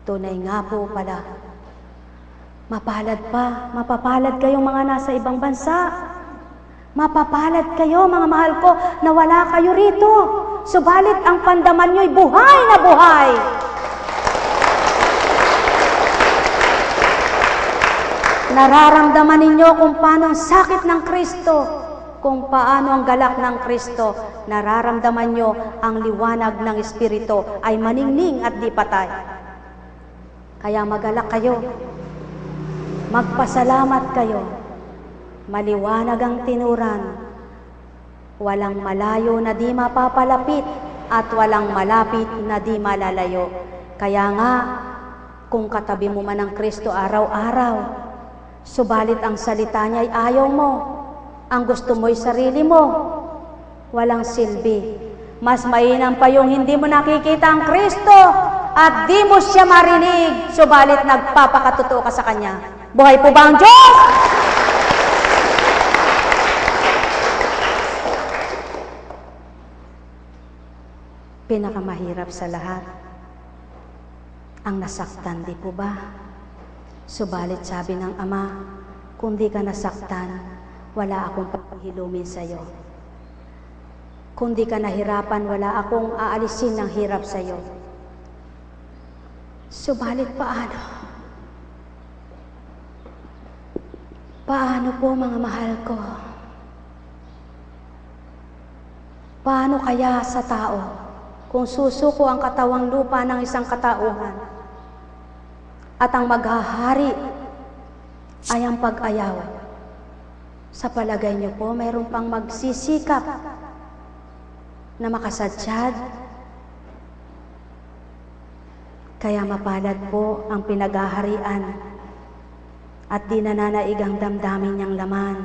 Tunay nga po pala. Mapapalad kayong mga nasa ibang bansa. Mapapalad kayo, mga mahal ko, na wala kayo rito. Subalit ang pandaman nyo'y buhay na buhay. Nararamdaman ninyo kung paano ang sakit ng Kristo, kung paano ang galak ng Kristo. Nararamdaman nyo ang liwanag ng Espiritu ay maningning at di patay. Kaya magalak kayo, magpasalamat kayo. Maliwanag ang tinuran, walang malayo na di mapapalapit at walang malapit na di malalayo. Kaya nga, kung katabi mo man ang Kristo araw-araw, subalit ang salita niya ay ayaw mo, ang gusto mo'y sarili mo, walang silbi. Mas mainam pa yung hindi mo nakikita ang Kristo at di mo siya marinig, subalit nagpapakatotoo ka sa Kanya. Buhay po ba ang Diyos? Pinakamahirap sa lahat, ang nasaktan, di po ba? Subalit sabi ng Ama, kung di ka nasaktan, wala akong papahilumin sa'yo. Kung di ka nahirapan, wala akong aalisin ng hirap sa'yo. Subalit paano? Paano po, mga mahal ko? Paano kaya sa tao kung susuko ang katawang lupa ng isang katauhan at ang maghahari ay ang pag-ayaw? Sa palagay niyo po, mayroon pang magsisikap na makasadyad? Kaya mapalad po ang pinaghaharian at di nananaig ang damdamin niyang laman.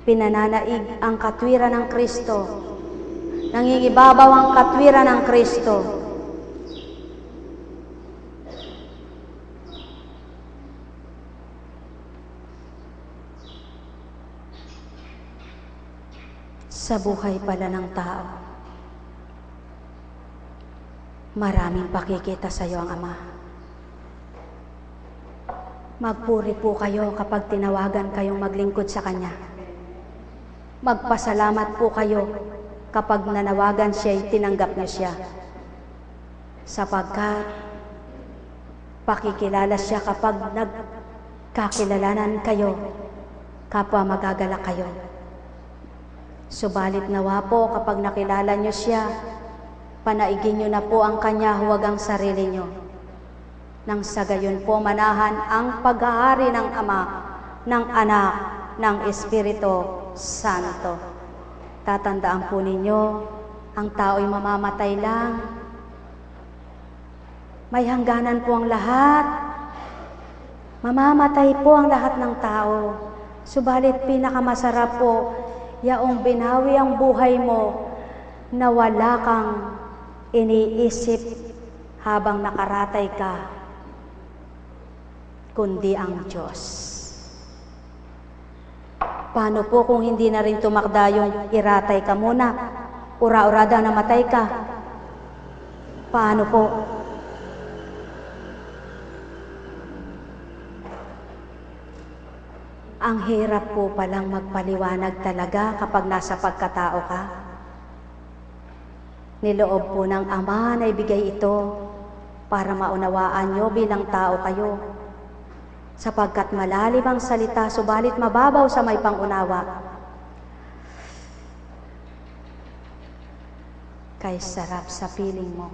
Pinananaig ang katwiran ng Kristo. Nangingibabaw ang katwiran ng Kristo. Sa buhay pala ng tao, maraming pakikita sa iyo ang Ama. Magpuri po kayo kapag tinawagan kayong maglingkod sa Kanya. Magpasalamat po kayo kapag nanawagan siya'y tinanggap niyo siya. Sapagkat pakikilala siya kapag nagkakilalanan kayo, kapwa magagalak kayo. Subalit nawa po kapag nakilala niyo siya, panaigin niyo na po ang Kanya, huwag ang sarili niyo. Nang sa gayon po manahan ang paghahari ng Ama, ng Anak, ng Espiritu Santo. Tatandaan po ninyo, ang tao'y mamamatay lang. May hangganan po ang lahat. Mamamatay po ang lahat ng tao. Subalit pinakamasarap po, yaong binawi ang buhay mo na wala kang iniisip habang nakaratay ka, kundi ang Diyos. Paano po kung hindi na rin tumakda yung iratay ka muna, ura-urada namatay ka? Paano po? Ang hirap po palang magpaliwanag talaga kapag nasa pagkatao ka. Niloob po ng Ama na ibigay ito para maunawaan nyo bilang tao kayo. Sapagkat malalim ang salita, subalit mababaw sa may pangunawa. Kay sarap sa piling mo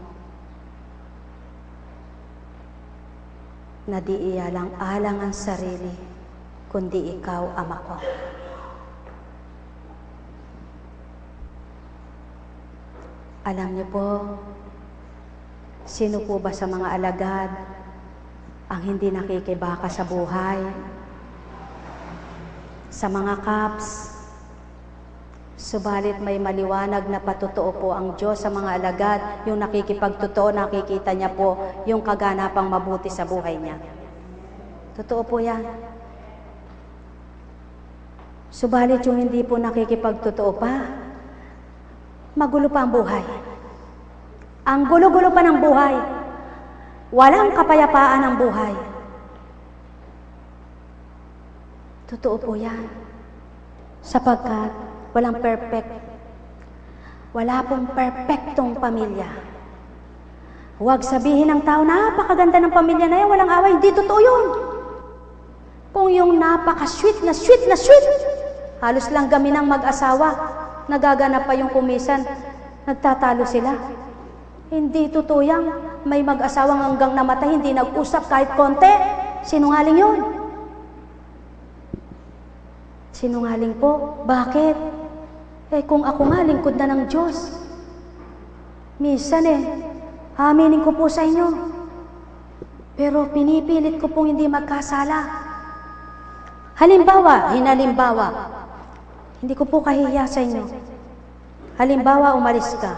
na di ialang-alang ang sarili, kundi ikaw, Ama ko. Alam niyo po, sino po ba sa mga alagad ang hindi nakikibaka sa buhay? Sa mga kaps, subalit may maliwanag na patotoo po ang Diyos sa mga alagad, yung nakikipagtotoo, nakikita niya po yung kaganapang mabuti sa buhay niya. Totoo po yan. Subalit yung hindi po nakikipagtotoo pa, magulo pa ang buhay. Ang gulo-gulo pa ng buhay. walang kapayapaan ang buhay. Totoo po yan. Sapagkat walang perfect. Wala pong perfectong pamilya. Huwag sabihin ng tao, napakaganda ng pamilya na yan, walang away. Hindi totoo yun. Kung yung napaka-sweet na sweet na sweet, halos lang kami ng mag-asawa, nagaganap pa yung kumisan, nagtatalo sila. Hindi totoo yan. May mag-asawang hanggang namatay, hindi nag-usap kahit konti. Sinungaling yun. Sinungaling po. Bakit? Kung ako nga, lingkod na ng Diyos. Minsan aminin ko po sa inyo. Pero pinipilit ko pong hindi magkasala. Halimbawa, hindi ko po kahihiya sa inyo. Halimbawa, umalis ka.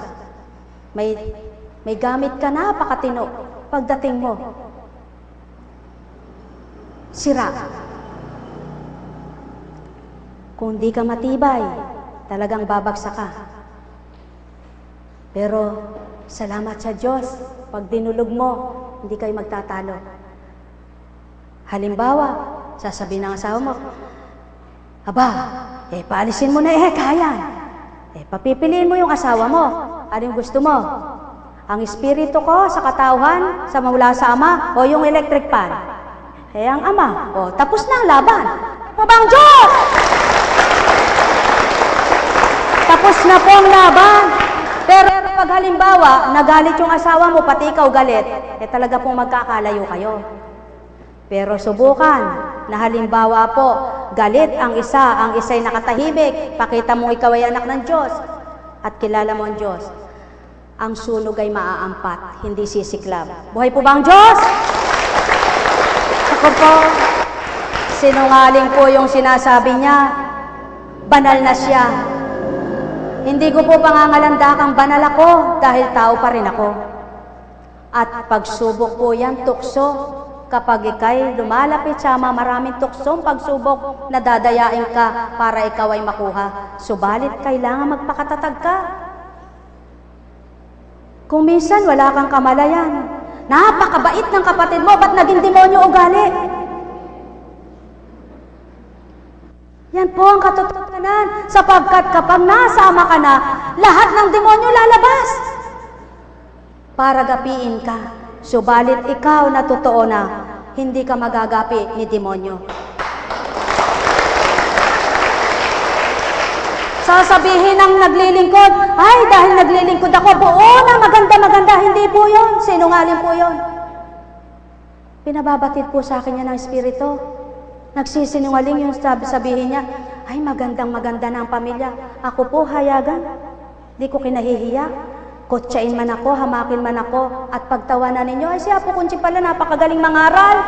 May gamit ka, napakatino. Pagdating mo, sira. Kung di ka matibay, talagang babagsak ka. Pero, salamat sa Diyos, pag dinulog mo, hindi kayo magtatalo. Halimbawa, sasabihin ng asawa mo, aba, paalisin mo na kaya. Papipiliin mo yung asawa mo. Anong gusto mo? Ang espiritu ko sa katauhan, sa mula sa ama, o yung electric fan? Ang ama. Tapos na ang laban. Mabang Diyos! Tapos na po ang laban. Pero pag halimbawa, nagalit yung asawa mo, pati ikaw galit, talaga pong magkakalayo kayo. Pero subukan na halimbawa po, galit ang isa'y nakatahimik, pakita mo ikaw ay anak ng Diyos, at kilala mo ang Diyos. Ang sunog ay maaampat, hindi sisiklab. Buhay po ba ang Diyos? Ako po, sinungaling po yung sinasabi niya, banal na siya. Hindi ko po pangangalandakang banal ako dahil tao pa rin ako. At pagsubok po yan, tukso. Kapag ikay lumalapit sa maraming tuksong pagsubok, nadadayain ka para ikaw ay makuha. Subalit, kailangan magpakatatag ka. Kung minsan wala kang kamalayan, napakabait ng kapatid mo, ba't naging demonyo ugali? Yan po ang katotohanan, sapagkat kapag nasama ka na, lahat ng demonyo lalabas para gapiin ka. Subalit ikaw na totoo na, hindi ka magagapi ni demonyo. Sasabihin ng naglilingkod, ay dahil naglilingkod ako, buo na maganda, hindi po yun. Sinungaling po yun. Pinababatid po sa akin yan ng Espiritu. Nagsisinungaling yung sabihin niya, ay maganda na ang pamilya. Ako po hayagan, di ko kinahihiya. Kotsain man ako, hamakin man ako, at pagtawanan ninyo, ay siya po kunci pala, napakagaling mangaral.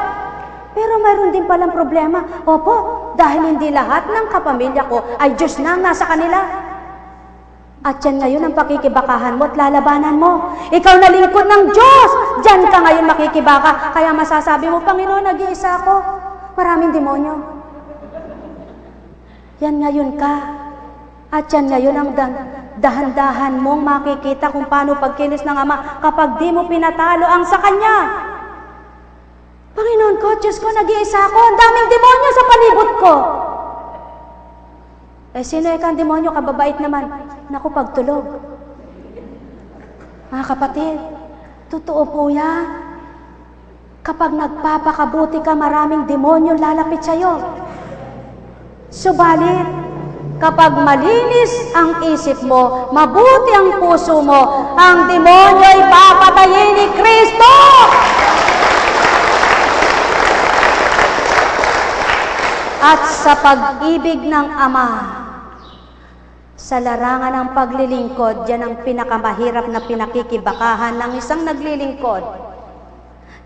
Pero mayroon din palang problema. Opo, dahil hindi lahat ng kapamilya ko ay Diyos na ang nasa kanila. At yan ngayon ang pakikibakahan mo at lalabanan mo. Ikaw na lingkod ng Diyos, dyan ka ngayon makikibaka. Kaya masasabi mo, Panginoon, nag-iisa ako. Maraming demonyo. Yan ngayon ka. At yan ngayon ang dahan-dahan mong makikita kung paano pagkilos ng Ama kapag di mo pinatalo ang sa Kanya. Panginoon ko, Diyos ko, nag-iisa ako. Ang daming demonyo sa palibot ko. Sino kang demonyo? Kababait naman. Naku, pagtulog. Mga kapatid, totoo po yan. Kapag nagpapakabuti ka, maraming demonyo lalapit sa'yo. Subalit, kapag malinis ang isip mo, mabuti ang puso mo, ang demonyo ay papatayin ni Kristo! At sa pag-ibig ng Ama, sa larangan ng paglilingkod, yan ang pinakamahirap na pinakikibakahan ng isang naglilingkod.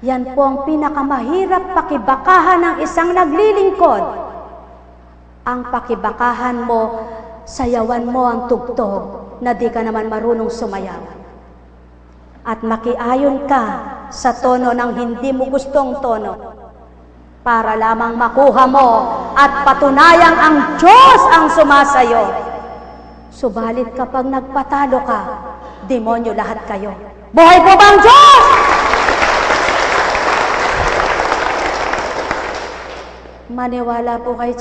Yan po ang pinakamahirap pakibakahan ng isang naglilingkod. Ang pakibakahan mo, sayawan mo ang tugtog na di ka naman marunong sumayaw. At makiayon ka sa tono ng hindi mo gustong tono para lamang makuha mo at patunayang ang Diyos ang sumasayo. Subalit kapag nagpatalo ka, demonyo lahat kayo. Buhay po ba ang Diyos? Maniwala po kay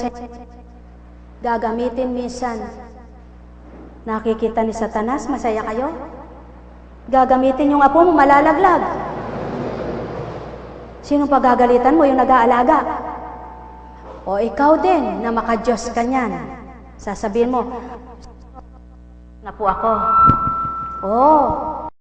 gagamitin minsan. Nakikita ni Satanas, masaya kayo? Gagamitin yung apo mo, malalaglag. Sino pagagalitan mo? Yung nag-aalaga. O ikaw din, na maka-Diyos ka niyan. Sasabihin mo, na po ako. Oh,